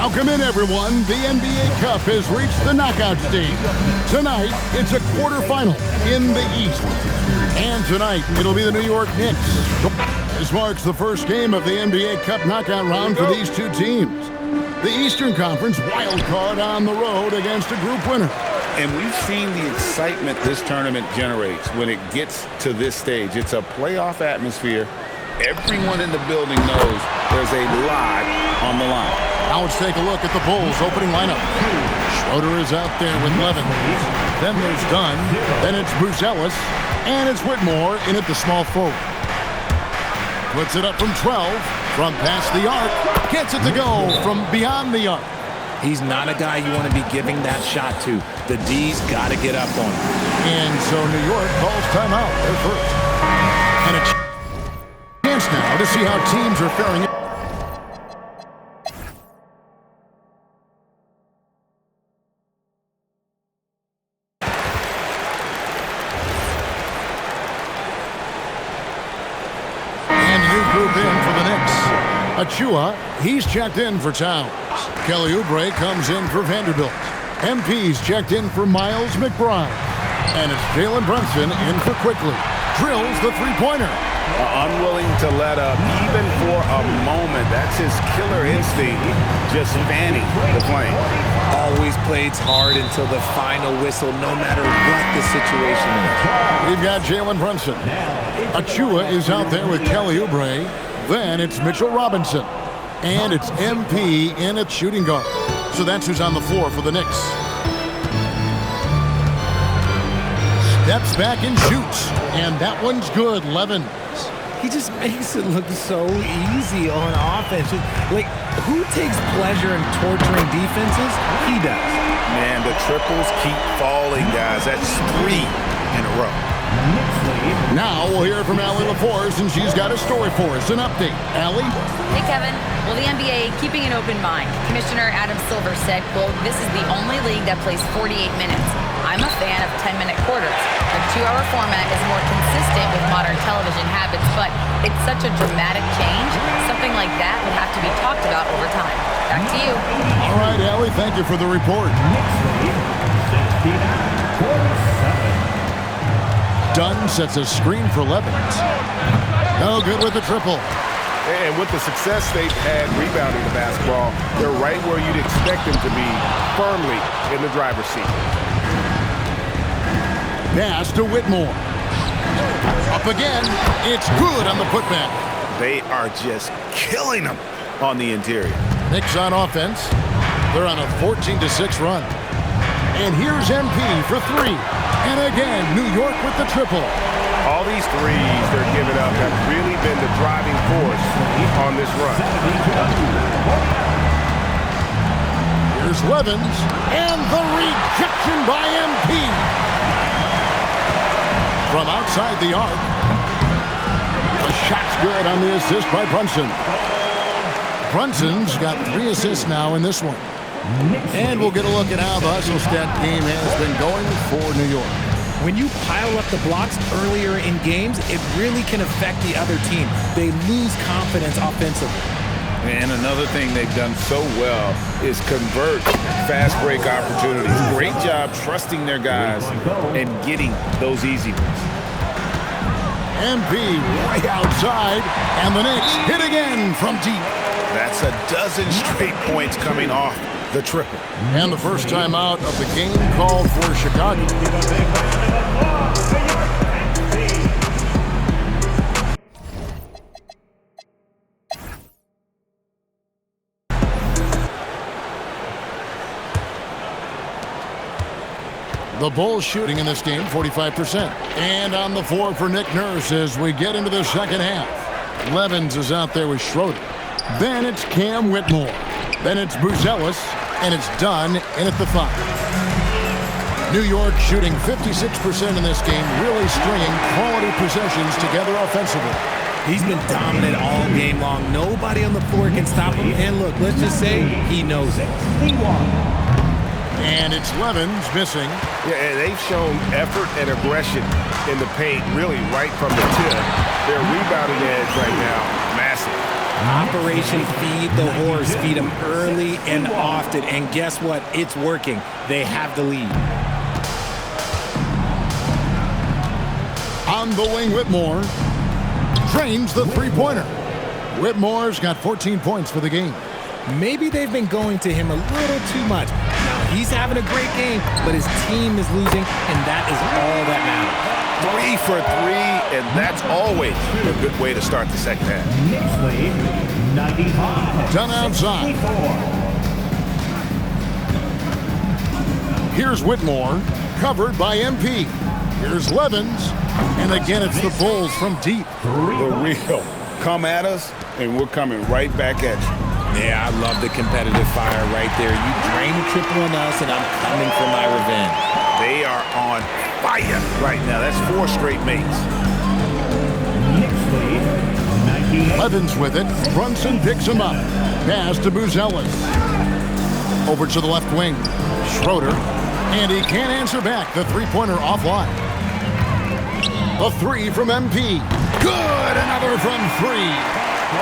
Welcome in, everyone. The NBA Cup has reached the knockout stage. Tonight, it's a quarterfinal in the East. And tonight, it'll be the New York Knicks. This marks the first game of the NBA Cup knockout round for these two teams. The Eastern Conference wild card on the road against a group winner. And we've seen the excitement this tournament generates when it gets to this stage. It's a playoff atmosphere. Everyone in the building knows there's a lot on the line. Now let's take a look at the Bulls' opening lineup. Schroeder is out there with Levin. Then there's Dunn. Then it's Bruce Ellis. And it's Whitmore in at the small forward. Puts it up from 12. From past the arc. Gets it to go from beyond the arc. He's not a guy you want to be giving that shot to. The D's got to get up on him. And so New York calls timeout. They're first. And a chance now to see how teams are faring. Group in for the Knicks. Achua, he's checked in for Towns. Kelly Oubre comes in for Vanderbilt. MP's checked in for Miles McBride. And it's Jalen Brunson in for Quickly. Drills the three-pointer. Unwilling to let up even for a moment. That's his killer instinct, just fanning the flame. Always plays hard until the final whistle, no matter what the situation is. We've got Jalen Brunson. Achua is out there with Kelly Oubre. Then it's Mitchell Robinson. And it's MP in at shooting guard. So that's who's on the floor for the Knicks. Steps back and shoots. And that one's good. Levin. He just makes it look so easy on offense. Like, who takes pleasure in torturing defenses? He does. Man, the triples keep falling, guys. That's 3 in a row. Now we'll hear from Allie LaForce, and she's got a story for us. An update. Allie? Hey, Kevin. Well, the NBA keeping an open mind. Commissioner Adam Silver said, quote, "This is the only league that plays 48 minutes. I'm a fan of 10-minute quarters. The 2-hour format is more consistent with modern television habits, but it's such a dramatic change. Something like that would have to be talked about over time." Back to you. All right, Allie, thank you for the report. Dunn sets a screen for Levins. No good with the triple. And with the success they've had rebounding the basketball, they're right where you'd expect them to be, firmly in the driver's seat. Pass to Whitmore. Up again. It's good on the putback. They are just killing them on the interior. Knicks on offense. They're on a 14-6 run. And here's MP for 3. And again, New York with the triple. All these threes they're giving up have really been the driving force on this run. Here's Levins. And the rejection by MP. From outside the arc. The shot's good on the assist by Brunson. Brunson's got 3 assists now in this one. And we'll get a look at how the hustle stat game has been going for New York. When you pile up the blocks earlier in games, it really can affect the other team. They lose confidence offensively. And another thing they've done so well is convert fast break opportunities. Great job trusting their guys and getting those easy ones. MP way outside, and the Knicks hit again from deep. That's a dozen straight points coming off the triple. And the first time out of the game called for Chicago. The Bulls shooting in this game, 45%. And on the floor for Nick Nurse as we get into the second half. Levins is out there with Schroeder. Then it's Cam Whitmore. Then it's Bruce Ellis. And it's Dunn in at the 5. New York shooting 56% in this game, really stringing quality possessions together offensively. He's been dominant all game long. Nobody on the floor can stop him. And look, let's just say he knows it. And it's Levins missing. Yeah, and they've shown effort and aggression in the paint, really right from the tip. Their rebounding edge right now, massive. Operation Feed the Horse. Feed him early and often. And guess what? It's working. They have the lead. On the wing, Whitmore drains the three-pointer. Whitmore's got 14 points for the game. Maybe they've been going to him a little too much. Now, he's having a great game, but his team is losing, and that is all that matters. 3 for 3, and that's always a good way to start the second half. Next lead, 95. Done outside. 64. Here's Whitmore, covered by MP. Here's Levens, and again it's the Bulls from deep. The real. Come at us, and we're coming right back at you. Yeah, I love the competitive fire right there. You drain a triple on us, and I'm coming for my revenge. They are on fire right now. That's 4 straight makes. Next lead, 98. Levens with it. Brunson picks him up. Pass to Buzelis. Over to the left wing. Schroeder. And he can't answer back. The three-pointer offline. A 3 from MP. Good! Another from 3.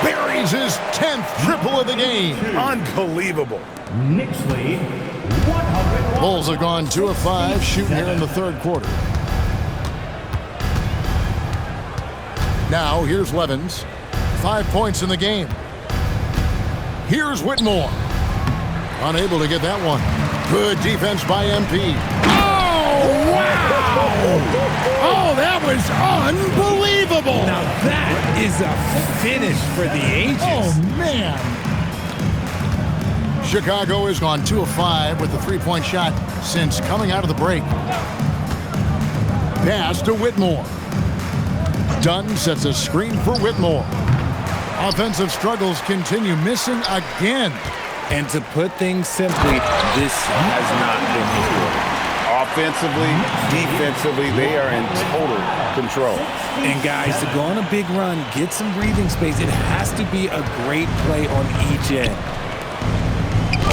Buries his 10th triple of the game. Unbelievable. Next lead, 101. Bulls have gone 2 of 5 shooting here in the third quarter. Now here's Levens. 5 points in the game. Here's Whitmore. Unable to get that one. Good defense by MP. Oh, wow! Oh, that was unbelievable! Now that is a finish for the ages. Oh, man! Chicago has gone 2 of 5 with the three-point shot since coming out of the break. Pass to Whitmore. Dunn sets a screen for Whitmore. Offensive struggles continue, missing again. And to put things simply, this has not been his quarter. Offensively, defensively, they are in total control. And guys, to go on a big run, get some breathing space, it has to be a great play on each end.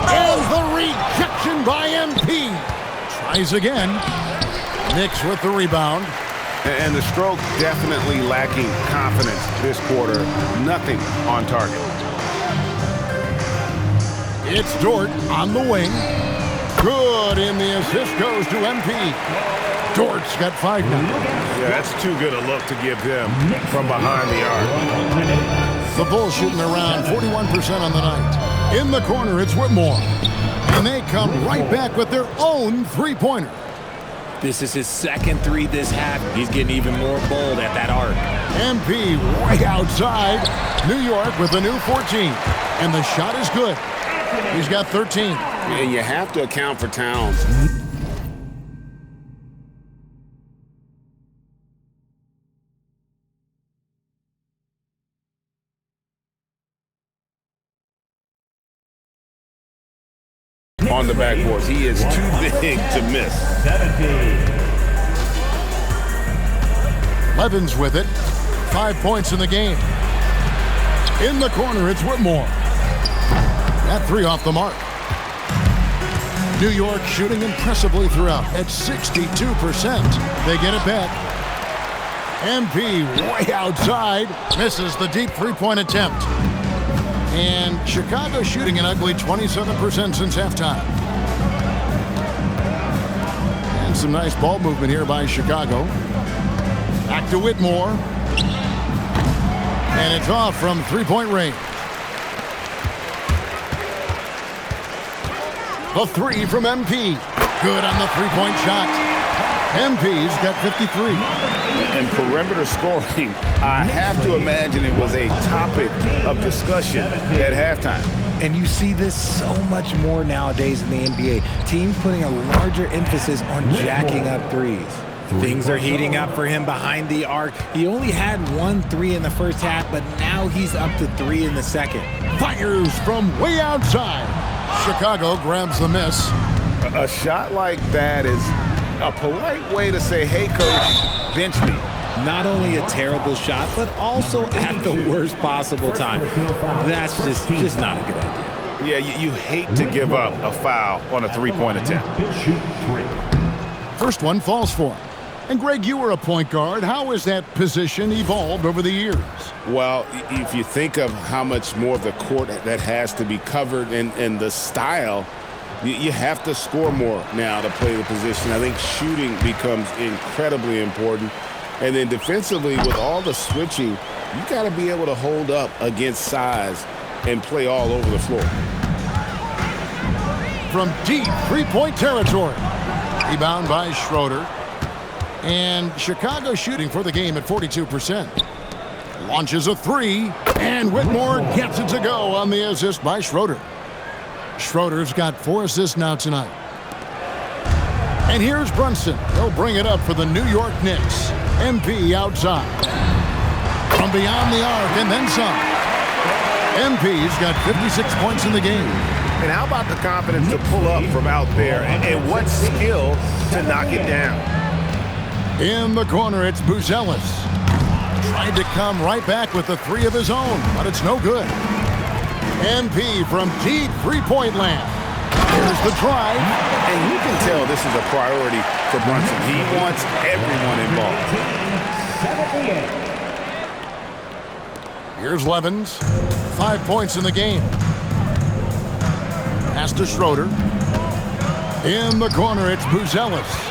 And the rejection by MP. Tries again. Knicks with the rebound. And the stroke definitely lacking confidence this quarter. Nothing on target. It's Dort on the wing. Good, and the assist goes to MP. Dort's got 5 now. Yeah, that's too good a look to give him from behind the arc. The Bulls shooting around 41% on the night. In the corner, it's Whitmore. And they come right back with their own three-pointer. This is his second 3 this half. He's getting even more bold at that arc. MP right outside. New York with a new 14. And the shot is good. He's got 13. And you have to account for Towns. On the backboards. He is too big to miss. 70. Levens with it. 5 points in the game. In the corner, it's Whitmore. That 3 off the mark. New York shooting impressively throughout at 62%. They get it back. MP way outside. Misses the deep three-point attempt. And Chicago shooting an ugly 27% since halftime. And some nice ball movement here by Chicago. Back to Whitmore. And it's off from three-point range. The 3 from MP. Good on the three-point shot. MP's got 53. And perimeter scoring, I have to imagine it was a topic of discussion at halftime. And you see this so much more nowadays in the NBA. Teams putting a larger emphasis on jacking up threes. Things are heating up for him behind the arc. He only had 1 3 in the first half, but now he's up to 3 in the second. Fires from way outside. Chicago grabs the miss. A shot like that is a polite way to say, hey, coach, bench me. Not only a terrible shot, but also at the worst possible time. That's just not a good idea. Yeah, you hate to give up a foul on a three-point attempt. Shoot 3. First one falls for him. And Greg, you were a point guard. How has that position evolved over the years? Well, if you think of how much more of the court that has to be covered and the style, you have to score more now to play the position. I think shooting becomes incredibly important. And then defensively, with all the switching, you got to be able to hold up against size and play all over the floor. From deep three-point territory. Rebound by Schroeder. And Chicago shooting for the game at 42%. Launches a three, and Whitmore gets it to go on the assist by Schroeder. Schroeder's got 4 assists now tonight. And here's Brunson. He'll bring it up for the New York Knicks. MP outside. From beyond the arc and then some. MP's got 56 points in the game. And how about the confidence to pull up from out there, and what skill to knock it down? In the corner, it's Buzelis. Tried to come right back with the 3 of his own, but it's no good. MP from deep three-point land. Here's the drive. And you can tell this is a priority for Brunson. He wants everyone involved. 78. Here's Levens. 5 points in the game. Pass to Schroeder. In the corner, it's Buzelis.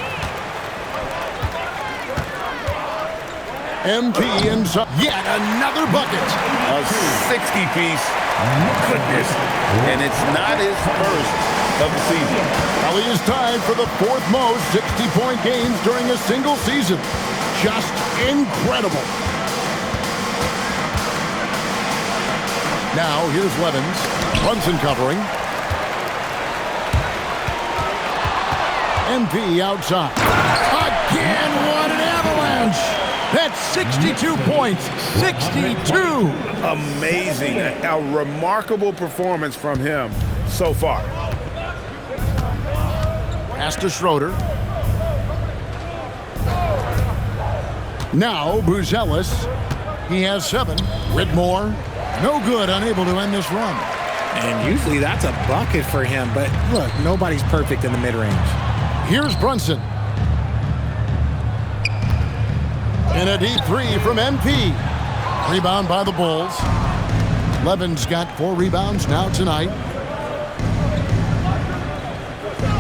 MP inside. Yet another bucket. A 60-piece. Goodness. And it's not his first of the season. Well, he is tied for the 4th most 60-point games during a single season. Just incredible. Now, here's Levens. Brunson covering. MP outside. Again, what an avalanche. That's 62 points. 62. Amazing. A remarkable performance from him so far. Pass to Schroeder. Now Buzelis. He has 7. Whitmore. No good. Unable to end this run. And usually that's a bucket for him. But look, nobody's perfect in the mid-range. Here's Brunson. And a deep 3 from MP. Rebound by the Bulls. Levens got 4 rebounds now tonight.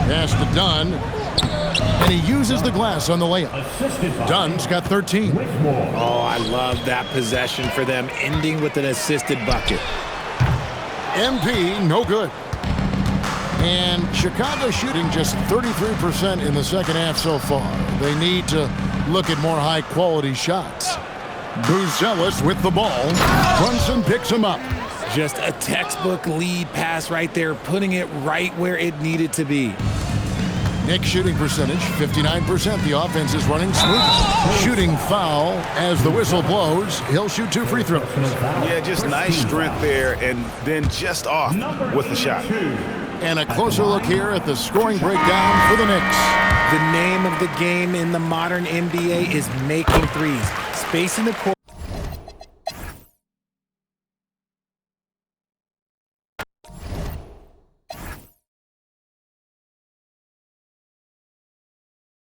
Pass to Dunn. And he uses the glass on the layup. Dunn's got 13. Oh, I love that possession for them, ending with an assisted bucket. MP, no good. And Chicago shooting just 33% in the second half so far. They need to look at more high-quality shots. Buzelis with the ball. Brunson picks him up. Just a textbook lead pass right there, putting it right where it needed to be. Knicks shooting percentage, 59%. The offense is running smooth. Shooting foul as the whistle blows. He'll shoot 2 free throws. Yeah, just nice strength there, and then just off with the shot. And a closer look here at the scoring breakdown for the Knicks. The name of the game in the modern NBA is making threes. Spacing the court.